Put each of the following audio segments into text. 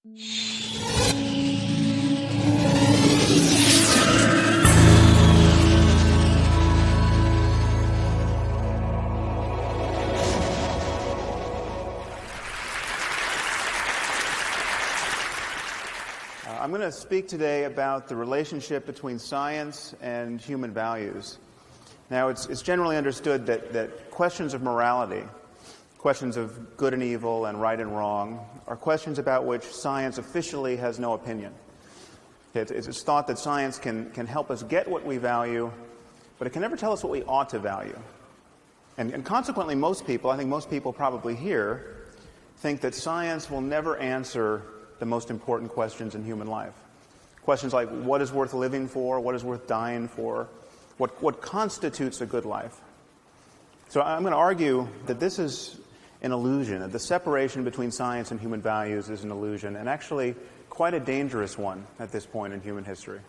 I'm going to speak today about the relationship between science and human values. Now, it's generally understood that questions of morality, questions of good and evil and right and wrong, are questions about which science officially has no opinion. It's thought that science can help us get what we value, but it can never tell us what we ought to value. And consequently, most people, I think most people probably here, think that science will never answer the most important questions in human life. Questions like what is worth living for, what is worth dying for, what constitutes a good life. So I'm going to argue that this is an illusion, that the separation between science and human values is an illusion, and actually quite a dangerous one at this point in human history.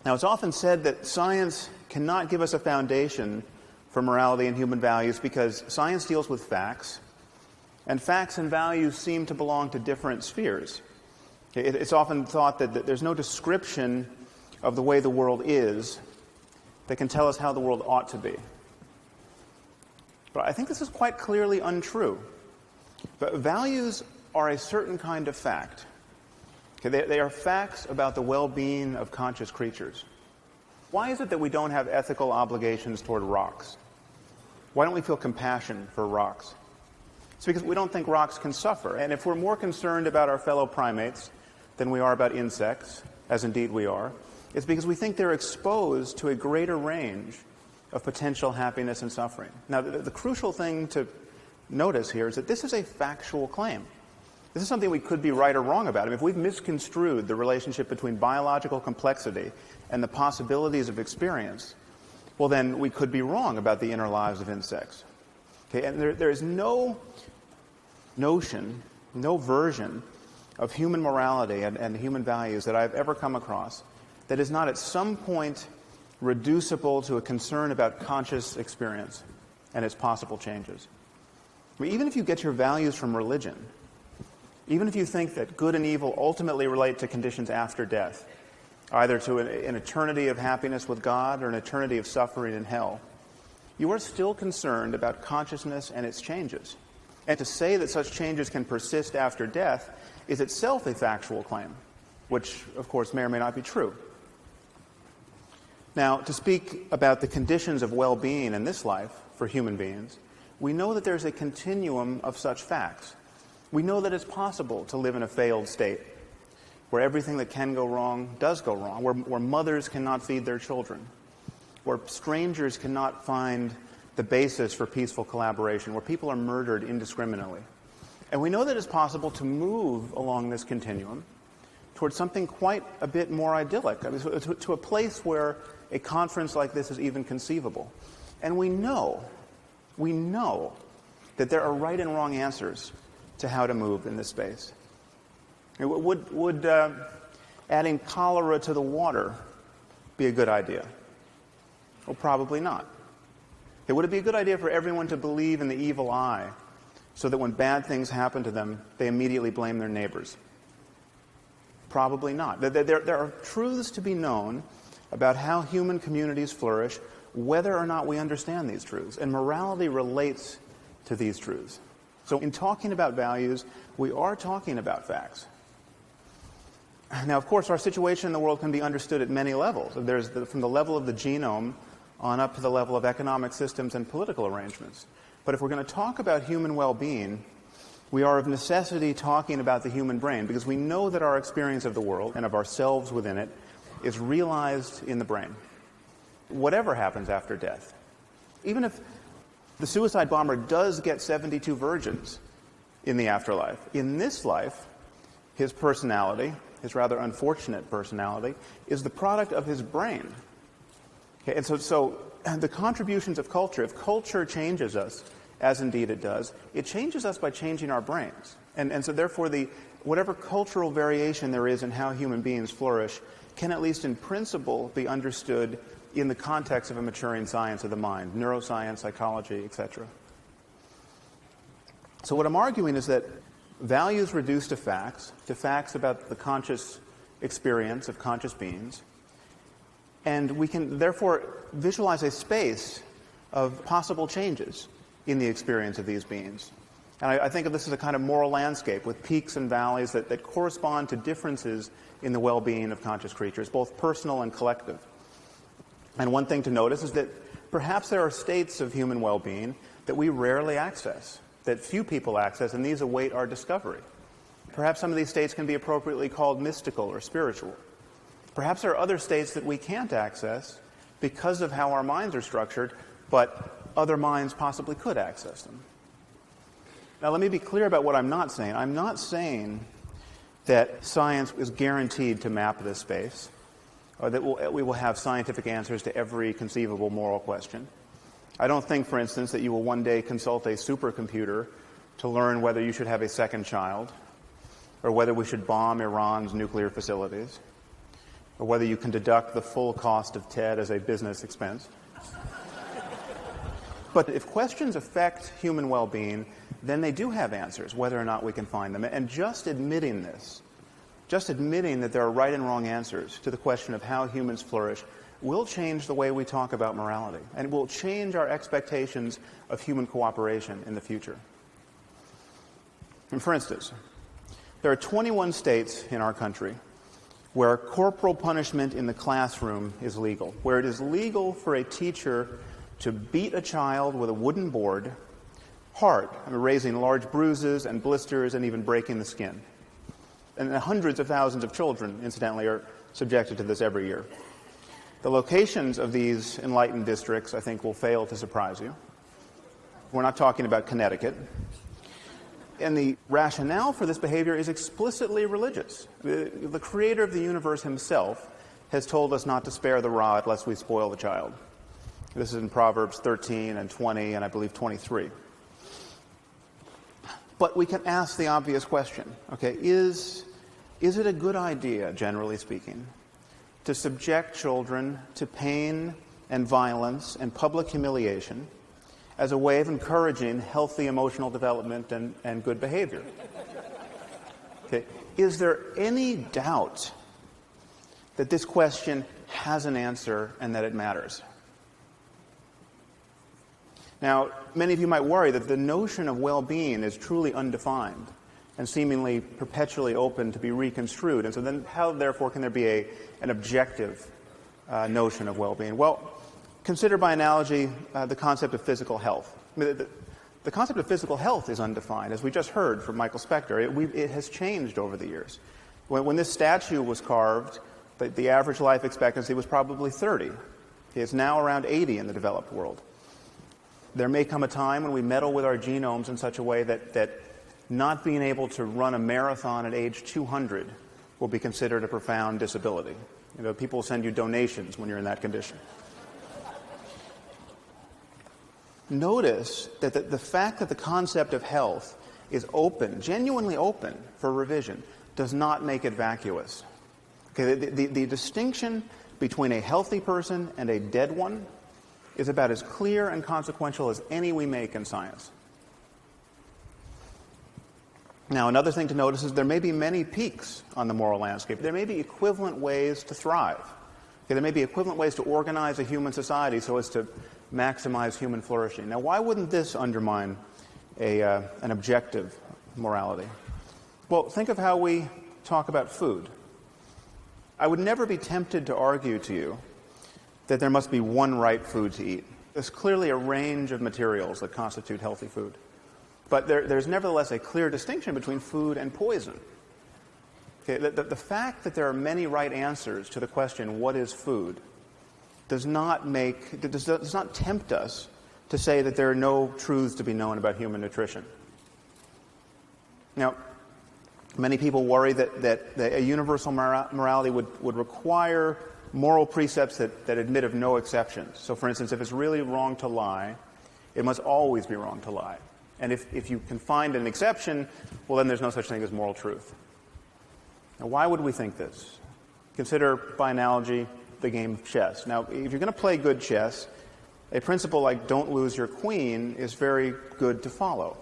Now, it's often said that science cannot give us a foundation for morality and human values because science deals with facts, and facts and values seem to belong to different spheres. It's often thought that there's no description of the way the world is that can tell us how the world ought to be. But I think this is quite clearly untrue. But values are a certain kind of fact. They are facts about the well-being of conscious creatures. Why is it that we don't have ethical obligations toward rocks? Why don't we feel compassion for rocks? It's because we don't think rocks can suffer. And if we're more concerned about our fellow primates than we are about insects, as indeed we are, it's because we think they're exposed to a greater range of potential happiness and suffering. Now, the crucial thing to notice here is that this is a factual claim. This is something we could be right or wrong about. I mean, if we've misconstrued the relationship between biological complexity and the possibilities of experience, well, then we could be wrong about the inner lives of insects. Okay, and there is no notion, no version of human morality and human values that I've ever come across that is not at some point reducible to a concern about conscious experience and its possible changes. I mean, even if you get your values from religion, even if you think that good and evil ultimately relate to conditions after death, either to an eternity of happiness with God or an eternity of suffering in hell, you are still concerned about consciousness and its changes. And to say that such changes can persist after death is itself a factual claim, which, of course, may or may not be true. Now, to speak about the conditions of well-being in this life for human beings, we know that there's a continuum of such facts. We know that it's possible to live in a failed state, where everything that can go wrong does go wrong, where mothers cannot feed their children, where strangers cannot find the basis for peaceful collaboration, where people are murdered indiscriminately. And we know that it's possible to move along this continuum towards something quite a bit more idyllic, I mean, to a place where a conference like this is even conceivable. And we know that there are right and wrong answers to how to move in this space. Would adding cholera to the water be a good idea? Well, probably not. Would it be a good idea for everyone to believe in the evil eye so that when bad things happen to them, they immediately blame their neighbors? Probably not. There are truths to be known about how human communities flourish, whether or not we understand these truths. And morality relates to these truths. So in talking about values, we are talking about facts. Now, of course, our situation in the world can be understood at many levels. There's from the level of the genome on up to the level of economic systems and political arrangements. But if we're going to talk about human well-being, we are of necessity talking about the human brain, because we know that our experience of the world and of ourselves within it is realized in the brain. Whatever happens after death, even if the suicide bomber does get 72 virgins in the afterlife, in this life, his personality, his rather unfortunate personality, is the product of his brain. Okay, and so the contributions of culture, if culture changes us, as indeed it does, it changes us by changing our brains. And so therefore whatever cultural variation there is in how human beings flourish can, at least in principle, be understood in the context of a maturing science of the mind, neuroscience, psychology, etc. So what I'm arguing is that values reduced to facts about the conscious experience of conscious beings, and we can therefore visualize a space of possible changes in the experience of these beings. And I think of this as a kind of moral landscape with peaks and valleys that correspond to differences in the well-being of conscious creatures, both personal and collective. And one thing to notice is that perhaps there are states of human well-being that we rarely access, that few people access, and these await our discovery. Perhaps some of these states can be appropriately called mystical or spiritual. Perhaps there are other states that we can't access because of how our minds are structured, but other minds possibly could access them. Now, let me be clear about what I'm not saying. I'm not saying that science is guaranteed to map this space, or that we will have scientific answers to every conceivable moral question. I don't think, for instance, that you will one day consult a supercomputer to learn whether you should have a second child, or whether we should bomb Iran's nuclear facilities, or whether you can deduct the full cost of TED as a business expense. But if questions affect human well-being, then they do have answers, whether or not we can find them. And just admitting this, just admitting that there are right and wrong answers to the question of how humans flourish, will change the way we talk about morality, and will change our expectations of human cooperation in the future. And for instance, there are 21 states in our country where corporal punishment in the classroom is legal, where it is legal for a teacher to beat a child with a wooden board hard, raising large bruises and blisters and even breaking the skin. And hundreds of thousands of children, incidentally, are subjected to this every year. The locations of these enlightened districts, I think, will fail to surprise you. We're not talking about Connecticut. And the rationale for this behavior is explicitly religious. The creator of the universe himself has told us not to spare the rod lest we spoil the child. This is in Proverbs 13 and 20 and I believe 23. But we can ask the obvious question, okay, is it a good idea, generally speaking, to subject children to pain and violence and public humiliation as a way of encouraging healthy emotional development and good behavior? Okay. Is there any doubt that this question has an answer and that it matters? Now, many of you might worry that the notion of well-being is truly undefined and seemingly perpetually open to be reconstrued. And so then how, therefore, can there be an objective notion of well-being? Well, consider by analogy the concept of physical health. I mean, the concept of physical health is undefined, as we just heard from Michael Spector. It has changed over the years. When this statue was carved, the average life expectancy was probably 30. It's now around 80 in the developed world. There may come a time when we meddle with our genomes in such a way that not being able to run a marathon at age 200 will be considered a profound disability. You know, people send you donations when you're in that condition. Notice that the fact that the concept of health is open, genuinely open for revision, does not make it vacuous. Okay, the distinction between a healthy person and a dead one is about as clear and consequential as any we make in science. Now, another thing to notice is there may be many peaks on the moral landscape. There may be equivalent ways to thrive. Okay, there may be equivalent ways to organize a human society so as to maximize human flourishing. Now, why wouldn't this undermine an objective morality? Well, think of how we talk about food. I would never be tempted to argue to you that there must be one right food to eat. There's clearly a range of materials that constitute healthy food. But there's nevertheless a clear distinction between food and poison. Okay, the fact that there are many right answers to the question, what is food, does not tempt us to say that there are no truths to be known about human nutrition. Now, many people worry that a universal morality would require moral precepts that admit of no exceptions. So, for instance, if it's really wrong to lie, it must always be wrong to lie. And if you can find an exception, well, then there's no such thing as moral truth. Now, why would we think this? Consider, by analogy, the game of chess. Now, if you're going to play good chess, a principle like don't lose your queen is very good to follow.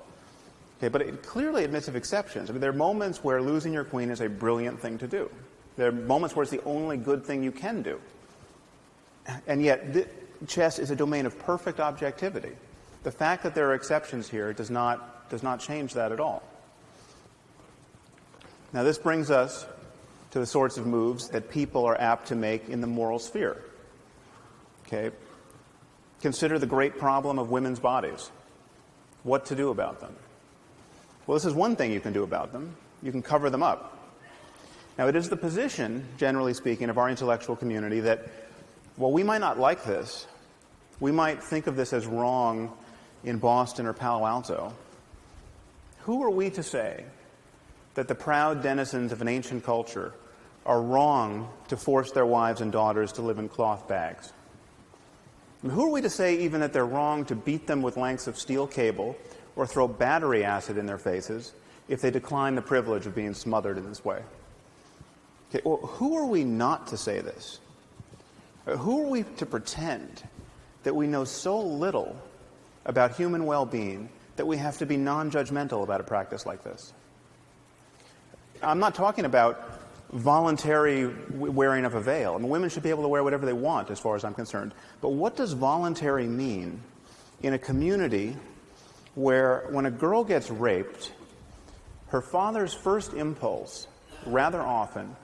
Okay, but it clearly admits of exceptions. I mean, there are moments where losing your queen is a brilliant thing to do. There are moments where it's the only good thing you can do. And yet, chess is a domain of perfect objectivity. The fact that there are exceptions here does not change that at all. Now, this brings us to the sorts of moves that people are apt to make in the moral sphere. Okay? Consider the great problem of women's bodies. What to do about them? Well, this is one thing you can do about them. You can cover them up. Now, it is the position, generally speaking, of our intellectual community that, while we might not like this, we might think of this as wrong in Boston or Palo Alto. Who are we to say that the proud denizens of an ancient culture are wrong to force their wives and daughters to live in cloth bags? I mean, who are we to say even that they're wrong to beat them with lengths of steel cable or throw battery acid in their faces if they decline the privilege of being smothered in this way? Okay, well, who are we not to say this? Who are we to pretend that we know so little about human well-being that we have to be non-judgmental about a practice like this? I'm not talking about voluntary wearing of a veil. I mean, women should be able to wear whatever they want, as far as I'm concerned. But what does voluntary mean in a community where, when a girl gets raped, her father's first impulse, rather often,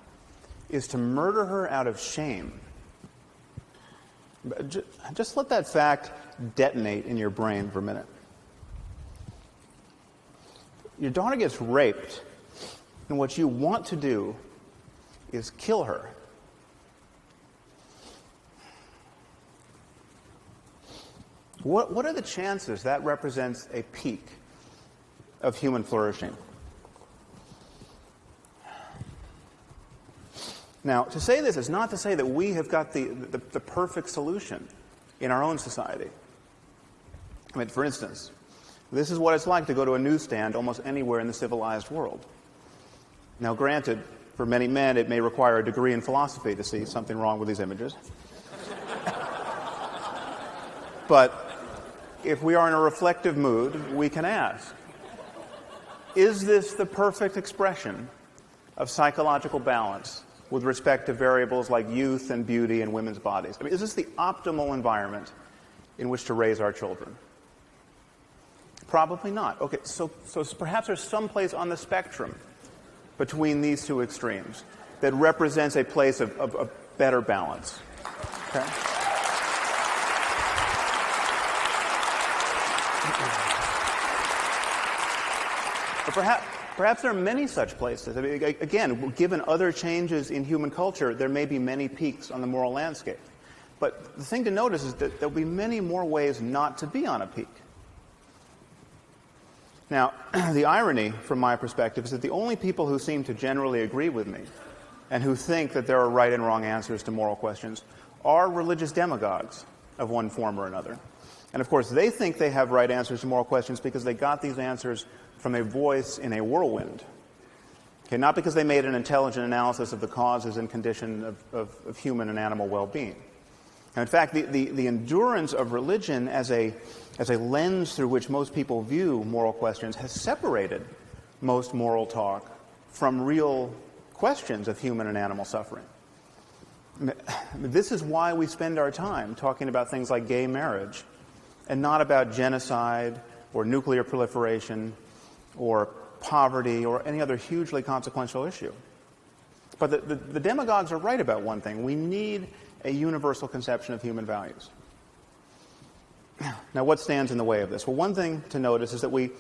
is to murder her out of shame? Just let that fact detonate in your brain for a minute. Your daughter gets raped, and what you want to do is kill her. What are the chances that represents a peak of human flourishing? Now, to say this is not to say that we have got the perfect solution in our own society. I mean, for instance, this is what it's like to go to a newsstand almost anywhere in the civilized world. Now, granted, for many men, it may require a degree in philosophy to see something wrong with these images. But if we are in a reflective mood, we can ask, is this the perfect expression of psychological balance with respect to variables like youth and beauty in women's bodies? I mean, is this the optimal environment in which to raise our children? Probably not. Okay, so perhaps there's some place on the spectrum between these two extremes that represents a place of better balance. Okay? But perhaps there are many such places. I mean, again, given other changes in human culture, there may be many peaks on the moral landscape. But the thing to notice is that there'll be many more ways not to be on a peak. Now, the irony, from my perspective, is that the only people who seem to generally agree with me and who think that there are right and wrong answers to moral questions are religious demagogues of one form or another. And, of course, they think they have right answers to moral questions because they got these answers from a voice in a whirlwind. Okay, not because they made an intelligent analysis of the causes and condition of human and animal well-being. And in fact, the endurance of religion as a lens through which most people view moral questions has separated most moral talk from real questions of human and animal suffering. This is why we spend our time talking about things like gay marriage and not about genocide or nuclear proliferation or poverty or any other hugely consequential issue. But the demagogues are right about one thing. We need a universal conception of human values. Now, what stands in the way of this? Well, one thing to notice is that we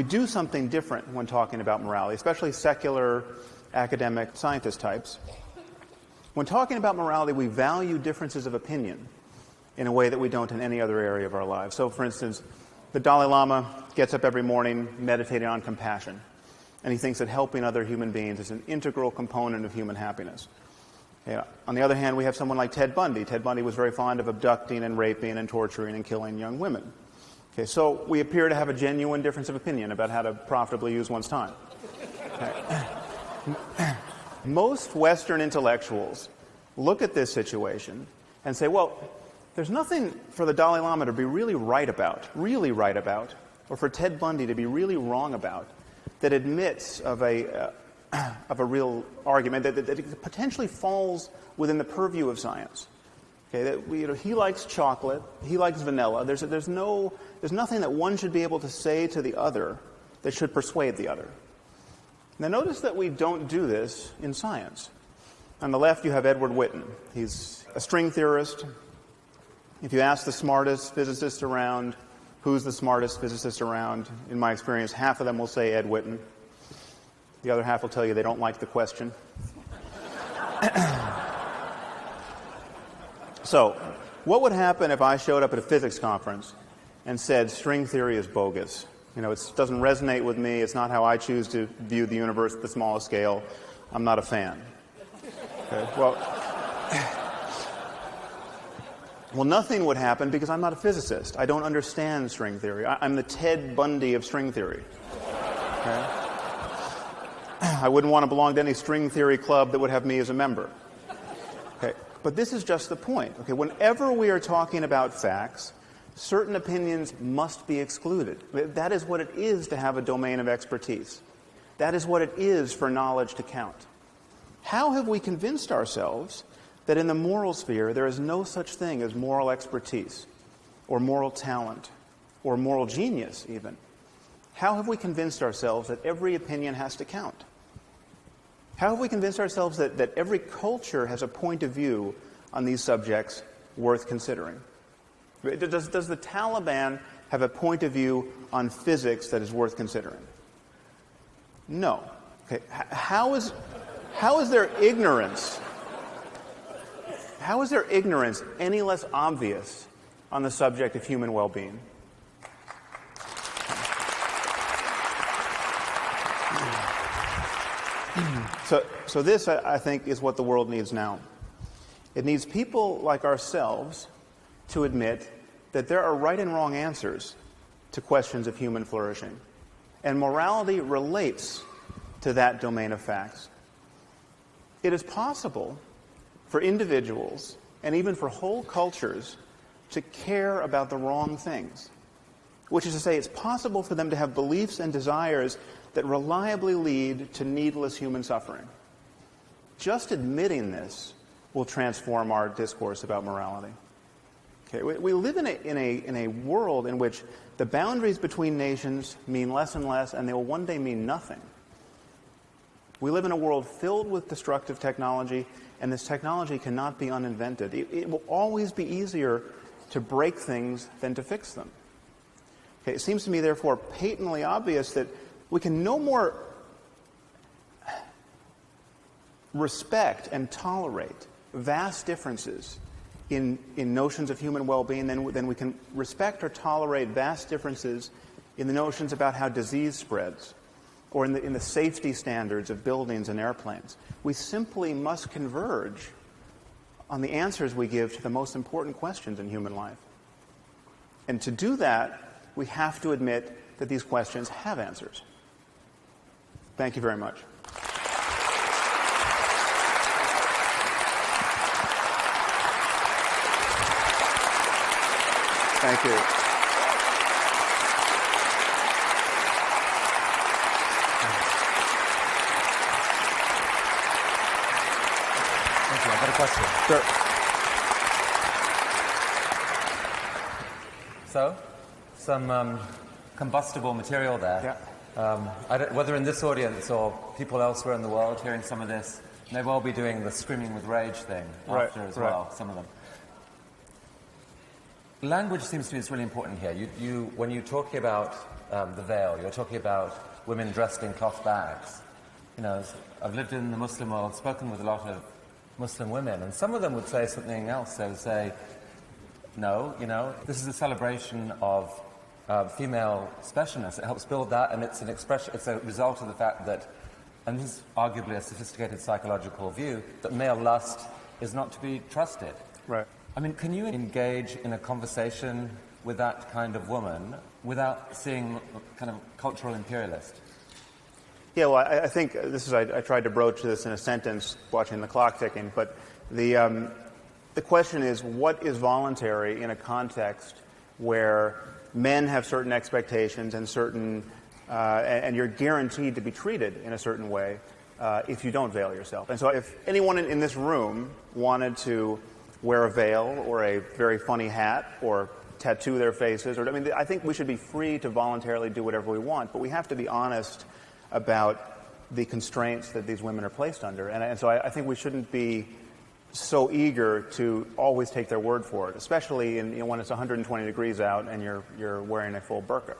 do something different when talking about morality, especially secular, academic, scientist types. When talking about morality, we value differences of opinion in a way that we don't in any other area of our lives. So, for instance, the Dalai Lama gets up every morning meditating on compassion, and he thinks that helping other human beings is an integral component of human happiness. Yeah. On the other hand, we have someone like Ted Bundy. Ted Bundy was very fond of abducting and raping and torturing and killing young women. Okay, so we appear to have a genuine difference of opinion about how to profitably use one's time. Okay. Most Western intellectuals look at this situation and say, well, there's nothing for the Dalai Lama to be really right about, or for Ted Bundy to be really wrong about, that admits of a real argument, that it potentially falls within the purview of science. Okay, that he likes chocolate, he likes vanilla. There's nothing that one should be able to say to the other that should persuade the other. Now notice that we don't do this in science. On the left you have Edward Witten. He's a string theorist. If you ask the smartest physicist around, who's the smartest physicist around, in my experience, half of them will say Ed Witten. The other half will tell you they don't like the question. So, what would happen if I showed up at a physics conference and said string theory is bogus? It doesn't resonate with me. It's not how I choose to view the universe at the smallest scale. I'm not a fan. Okay, well, nothing would happen because I'm not a physicist. I don't understand string theory. I'm the Ted Bundy of string theory. Okay? I wouldn't want to belong to any string theory club that would have me as a member. Okay? But this is just the point. Okay? Whenever we are talking about facts, certain opinions must be excluded. That is what it is to have a domain of expertise. That is what it is for knowledge to count. How have we convinced ourselves that in the moral sphere there is no such thing as moral expertise, or moral talent, or moral genius even? How have we convinced ourselves that every opinion has to count? How have we convinced ourselves that every culture has a point of view on these subjects worth considering? Does the Taliban have a point of view on physics that is worth considering? No. Okay. How is their ignorance? How is their ignorance any less obvious on the subject of human well-being? So this, I think, is what the world needs now. It needs people like ourselves to admit that there are right and wrong answers to questions of human flourishing. And morality relates to that domain of facts. It is possible for individuals, and even for whole cultures, to care about the wrong things. Which is to say, it's possible for them to have beliefs and desires that reliably lead to needless human suffering. Just admitting this will transform our discourse about morality. Okay, we live in a world in which the boundaries between nations mean less and less, and they will one day mean nothing. We live in a world filled with destructive technology, and this technology cannot be uninvented. It will always be easier to break things than to fix them. Okay, it seems to me, therefore, patently obvious that we can no more respect and tolerate vast differences in notions of human well-being than we can respect or tolerate vast differences in the notions about how disease spreads, or in the safety standards of buildings and airplanes. We simply must converge on the answers we give to the most important questions in human life. And to do that, we have to admit that these questions have answers. Thank you very much. Thank you. I've got a question. Sure. So, some combustible material there. Yeah. Whether in this audience or people elsewhere in the world hearing some of this, may well be doing the screaming with rage thing after as well, some of them. Language seems to me is really important here. When you're talking about the veil, you're talking about women dressed in cloth bags. I've lived in the Muslim world, spoken with a lot of Muslim women, and some of them would say something else. They would say, no, this is a celebration of female specialness. It helps build that, and it's an expression, it's a result of the fact that, and this is arguably a sophisticated psychological view, that male lust is not to be trusted. Right. I mean, can you engage in a conversation with that kind of woman without seeing kind of cultural imperialist? Yeah, well, I think I tried to broach this in a sentence watching the clock ticking, but the question is, what is voluntary in a context where men have certain expectations and and you're guaranteed to be treated in a certain way if you don't veil yourself. And so if anyone in this room wanted to wear a veil or a very funny hat or tattoo their faces, I think we should be free to voluntarily do whatever we want, but we have to be honest about the constraints that these women are placed under. And so I think we shouldn't be so eager to always take their word for it, especially when it's 120 degrees out and you're wearing a full burqa.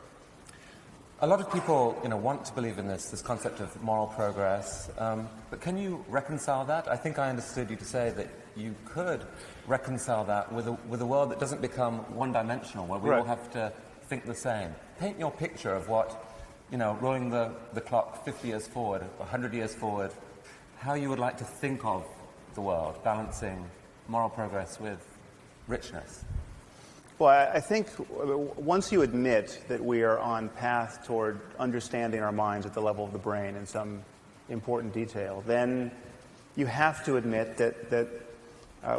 A lot of people, want to believe in this concept of moral progress, but can you reconcile that? I think I understood you to say that you could reconcile that with a world that doesn't become one-dimensional, where we all have to think the same. Paint your picture of what, rolling the clock 50 years forward, 100 years forward, how you would like to think of the world, balancing moral progress with richness. Well, I think once you admit that we are on path toward understanding our minds at the level of the brain in some important detail, then you have to admit that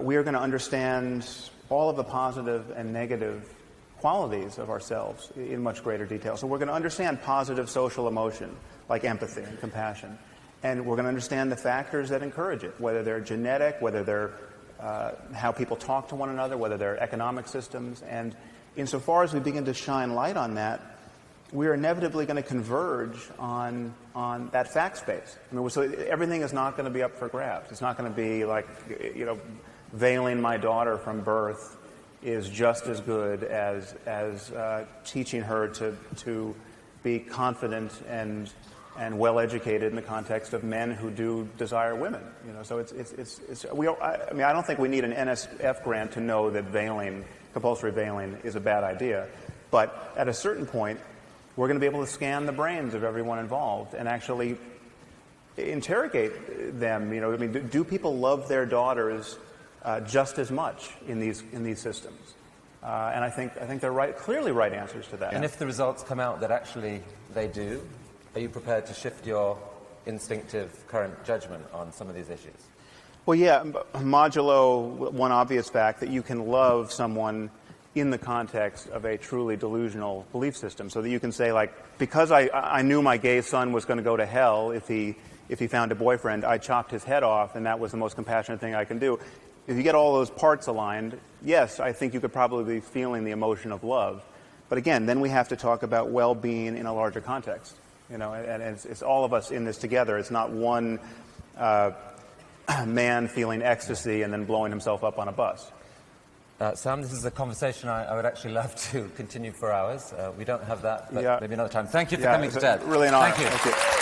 we are going to understand all of the positive and negative qualities of ourselves in much greater detail. So we're going to understand positive social emotion, like empathy and compassion. And we're going to understand the factors that encourage it, whether they're genetic, whether they're how people talk to one another, whether they're economic systems. And insofar as we begin to shine light on that, we're inevitably going to converge on that fact space. So everything is not going to be up for grabs. It's not going to be like, veiling my daughter from birth is just as good as teaching her to be confident and well-educated in the context of men who do desire women. So I don't think we need an NSF grant to know that compulsory veiling is a bad idea. But at a certain point, we're going to be able to scan the brains of everyone involved and actually interrogate them. Do people love their daughters just as much in these systems? And I think they're clearly right answers to that. And if the results come out that actually they do, are you prepared to shift your instinctive current judgment on some of these issues? Well, yeah, modulo one obvious fact that you can love someone in the context of a truly delusional belief system, so that you can say, because I knew my gay son was going to go to hell if he found a boyfriend, I chopped his head off, and that was the most compassionate thing I can do. If you get all those parts aligned, yes, I think you could probably be feeling the emotion of love. But again, then we have to talk about well-being in a larger context. And it's all of us in this together. It's not one man feeling ecstasy and then blowing himself up on a bus. Sam, this is a conversation I would actually love to continue for hours. We don't have that, but maybe another time. Thank you for coming to TED. Really an honor. Thank you. Thank you.